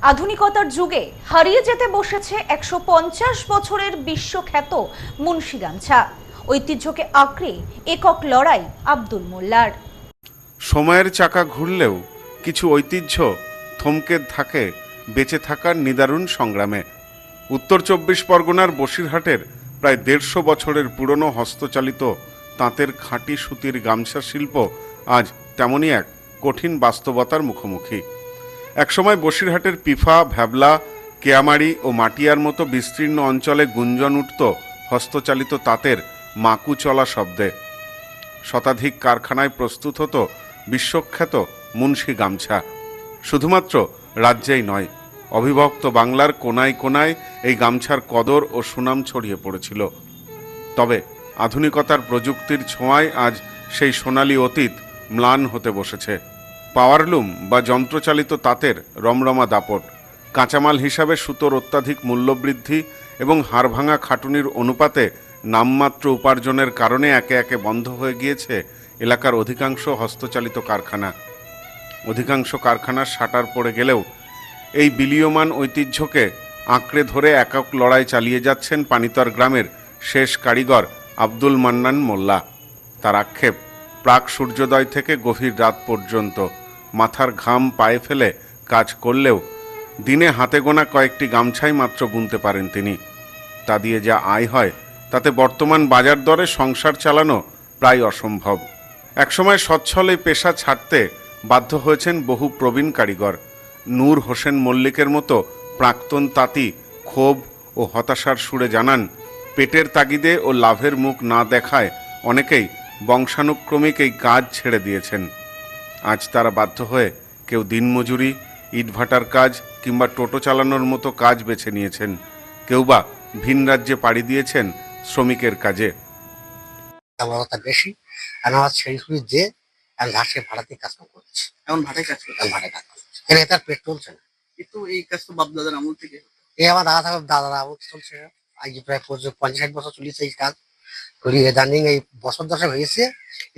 আধুনিকতার যুগে হারিয়ে যেতে বসেছে ১৫০ বছরের বিশ্বখ্যাত মুন্সি গামছা। ঐতিহ্যকে আঁকড়ে একক লড়াই আব্দুল মোল্লার। সময়ের চাকা ঘুরলেও কিছু ঐতিহ্য থমকে থাকে বেঁচে থাকার নিদারুণ সংগ্রামে। উত্তর ২৪ পরগনার বসিরহাটের প্রায় ১৫০ বছরের পুরনো হস্তচালিত তাঁতের খাঁটি সুতির গামছা শিল্প আজ তেমনই এক কঠিন বাস্তবতার মুখোমুখি। একসময় বসিরহাটের পিফা, ভ্যাবলা, কেয়ামারি ও মাটিয়ার মতো বিস্তীর্ণ অঞ্চলে গুঞ্জন উঠত হস্তচালিত তাঁতের মাকু চলা শব্দে। শতাধিক কারখানায় প্রস্তুত হতো বিশ্বখ্যাত মুন্সি গামছা। শুধুমাত্র রাজ্যেই নয়, অবিভক্ত বাংলার কোনায় কোনায় এই গামছার কদর ও সুনাম ছড়িয়ে পড়েছিল। তবে আধুনিকতার প্রযুক্তির ছোঁয়ায় আজ সেই সোনালী অতীত ম্লান হতে বসেছে। পাওয়ারলুম বা যন্ত্রচালিত তাঁতের রমরমা দাপট, কাঁচামাল হিসাবে সুতোর অত্যাধিক মূল্যবৃদ্ধি এবং হাড়ভাঙা খাটুনির অনুপাতে নামমাত্র উপার্জনের কারণে একে একে বন্ধ হয়ে গিয়েছে এলাকার অধিকাংশ হস্তচালিত কারখানা। অধিকাংশ কারখানার শাটার পড়ে গেলেও এই বিলীয়মান ঐতিহ্যকে আঁকড়ে ধরে একক লড়াই চালিয়ে যাচ্ছেন পানিতর গ্রামের শেষ কারিগর আব্দুল মান্নান মোল্লা। তার আক্ষেপ, প্রাক সূর্যোদয় থেকে গভীর রাত পর্যন্ত মাথার ঘাম পায়ে ফেলে কাজ করলেও দিনে হাতে গোনা কয়েকটি গামছাই মাত্র বুনতে পারেন তিনি। তা দিয়ে যা আয় হয় তাতে বর্তমান বাজার দরে সংসার চালানো প্রায় অসম্ভব। একসময় সচ্ছল এই পেশা ছাড়তে বাধ্য হয়েছেন বহু প্রবীণ কারিগর। নূর হোসেন মল্লিকের মতো প্রাক্তন তাঁতি ক্ষোভ ও হতাশার সুরে জানান, পেটের তাগিদে ও লাভের মুখ না দেখায় অনেকেই বংশানুক্রমিক এই কাজ ছেড়ে দিয়েছেন। আজ তারা বাধ্য হয়ে কেউ দিনমজুরি, ইটভাটার কাজ কিংবা টোটো চালানোর মতো কাজ বেছে নিয়েছেন। কেউ বা ভিন রাজ্যে পাড়ি দিয়েছেন শ্রমিকের কাজে। কথা বেশি আমার সেই সুযোগ যে আমি ঘাসে ভাড়াতে কাজ করছি। এখন ভাটায় কাজ করতে ভাড়ায় কাজ করছি, এখানে তার পেট চলছে না। কিন্তু এই কাজ তো বাপ দাদার আমল থেকে এই আমার দাদারা আমল চলছে, আজ প্রায় ৫০-৬০ বছর চলেছে এই কাজ করি। ইদানিং এই বছর দশক হয়েছে,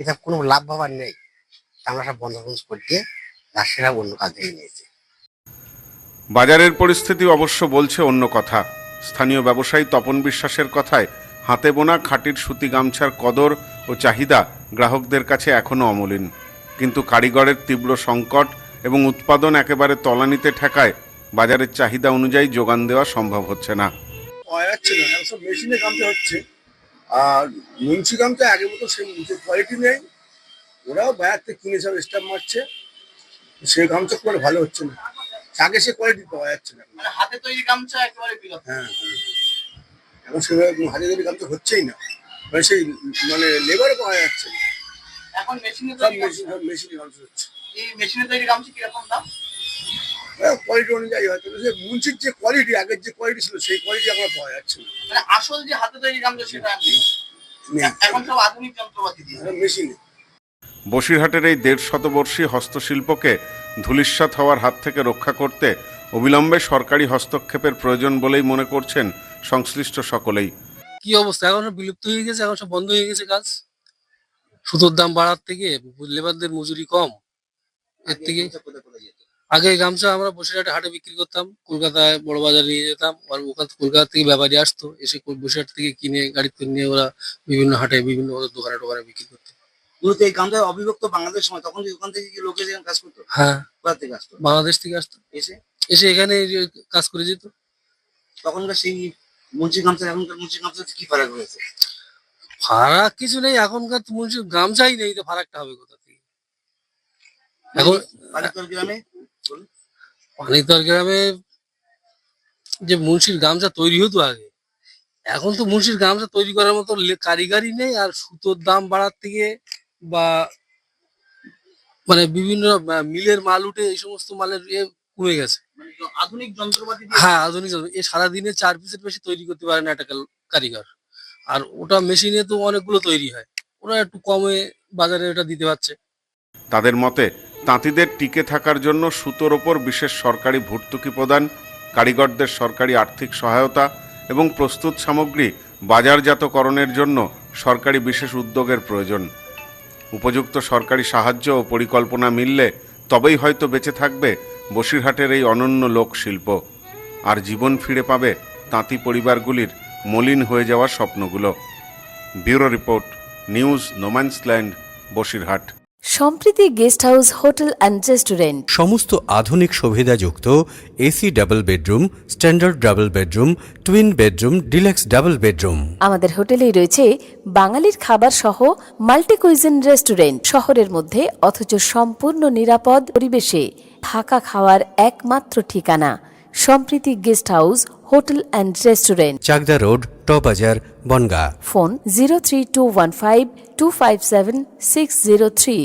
এটা কোনো লাভ ভাবার নেই। আমরা সব বন্ধ করতে ঘাসেরা অন্য কাজ দিয়ে নিয়েছে। বাজারের পরিস্থিতি অবশ্য বলছে অন্য কথা। স্থানীয় ব্যবসায়ী তপন বিশ্বাসের কথায় হাতে বোনা খাঁটির সুতি গামছার কদর ও চাহিদা গ্রাহকদের কাছে এখনও অমলিন। কিন্তু কারিগরের তীব্র সংকট এবং উৎপাদন একেবারে তলানিতে ঠেকায় বাজারের চাহিদা অনুযায়ী যোগান দেওয়া সম্ভব হচ্ছে না। সব মেশিনে গামছা হচ্ছে, আর মুন্সি গামছা আগের মতো সেই কোয়ালিটি নেই। ওরাও বাজার থেকে কিনে সব স্টাম্প মারছে, সে গামছা করে ভালো হচ্ছে না। আগে সে কোয়ালিটি পাওয়া যাচ্ছে না। মানে হাতে তৈরি গামছা একেবারে বিরল। হ্যাঁ, এখন সেভাবে হাতে তৈরি গামছা হচ্ছেই না, মানে সেই মানে লেবারও পাওয়া যাচ্ছে না। এখন মেশিনে সব তৈরি মেশিনে গামছা হচ্ছে। এই মেশিনে তৈরি গামছা কিরকম দাম? কোয়ালিটি অনুযায়ী হয়তো যে মুন্সির যে কোয়ালিটি, আগের যে কোয়ালিটি ছিল সেই কোয়ালিটি আমরা পাওয়া যাচ্ছে না। মানে আসল যে হাতে তৈরি গামছা সেটা নেই। এখন সব আধুনিক যন্ত্রপাতি দিয়ে মেশিনে। বসিরহাটের এই ১৫০ শতবর্ষী হস্তশিল্পকে ধূলিসাৎ হওয়ার হাত থেকে রক্ষা করতে অবিলম্বে সরকারি হস্তক্ষেপের প্রয়োজন বলেই মনে করছেন সংশ্লিষ্ট সকলেই। কি অবস্থা, এখন সব বিলুপ্ত হয়ে গেছে, এখন সব বন্ধ হয়ে গেছে কাজ। সুতোর দাম বাড়ার থেকে লেবারদের মজুরি কম, এর থেকে আগে গামছা আমরা বসিরহাটে হাটে বিক্রি করতাম, কলকাতায় বড় বাজারে নিয়ে যেতাম, আর ওখান কলকাতা থেকে ব্যাপারী আসতো, এসে বসিরহাট থেকে কিনে গাড়িতে নিয়ে ওরা বিভিন্ন হাটে বিভিন্ন দোকানে টোকানে বিক্রি করতো। মূলত এই গামছা অবিভক্ত বাংলাদেশ সময় তখন ওখান থেকে কি লোকে যেখানে কাজ করতো? হ্যাঁ, কোথা থেকে আসতো? বাংলাদেশ থেকে আসতো, এসে এখানে কাজ করে যেত। তখনকার সেই মুন্সি গামছা এখনকার মুন্সি গামছা কি ফারাক হয়েছে? ফারাক কিছু নেই, এখনকার মুন্সির গামছাই নেই, তো ফারাকটা হবে কোথা থেকে? এখন গ্রামে পানিতর গ্রামে যে মুন্সির গামছা তৈরি হতো আগে, এখন তো মুন্সির গামছা তৈরি করার মতো কারিগরই নেই। আর সুতোর দাম বাড়ার থেকে বা মানে বিভিন্ন মিলের মাল উঠে এই সমস্ত মালের কমে গেছে। আধুনিক যন্ত্রপাতি হ্যাঁ, আধুনিক এ সারাদিনে ৪ পিসের বেশি তৈরি করতে পারে না একটা কারিগর। আর ওটা মেশিনে তো অনেকগুলো তৈরি হয়, ওরা একটু কমে বাজারে ওটা দিতে পারছে। তাদের মতে তাঁতিদের টিকে থাকার জন্য সুতোর ওপর বিশেষ সরকারি ভর্তুকি প্রদান, কারিগরদের সরকারি আর্থিক সহায়তা এবং প্রস্তুত সামগ্রী বাজারজাতকরণের জন্য সরকারি বিশেষ উদ্যোগের প্রয়োজন। উপযুক্ত সরকারি সাহায্য ও পরিকল্পনা মিললে তবেই হয়তো বেঁচে থাকবে বসিরহাটের এই অনন্য লোকশিল্প, আর জীবন ফিরে পাবে তাঁতি পরিবারগুলির মলিন হয়ে যাওয়া স্বপ্নগুলো। Bureau report, news no man's land, Basirhat. Sampriti guest house hotel and restaurant. সমস্ত আধুনিক সুবিধাযুক্ত AC double bedroom, standard double bedroom, twin bedroom, deluxe double bedroom. আমাদের হোটেলেই রয়েছে বাঙালির খাবার সহ মাল্টি কুইজিন রেস্টুরেন্ট। শহরের মধ্যে অথচ সম্পূর্ণ নিরাপদ পরিবেশে থাকা খাওয়ার একমাত্র ঠিকানা Sampriti guest house hotel and restaurant, Chakdah road, টবাজার, বনগাঁ। ফোন 03215257603।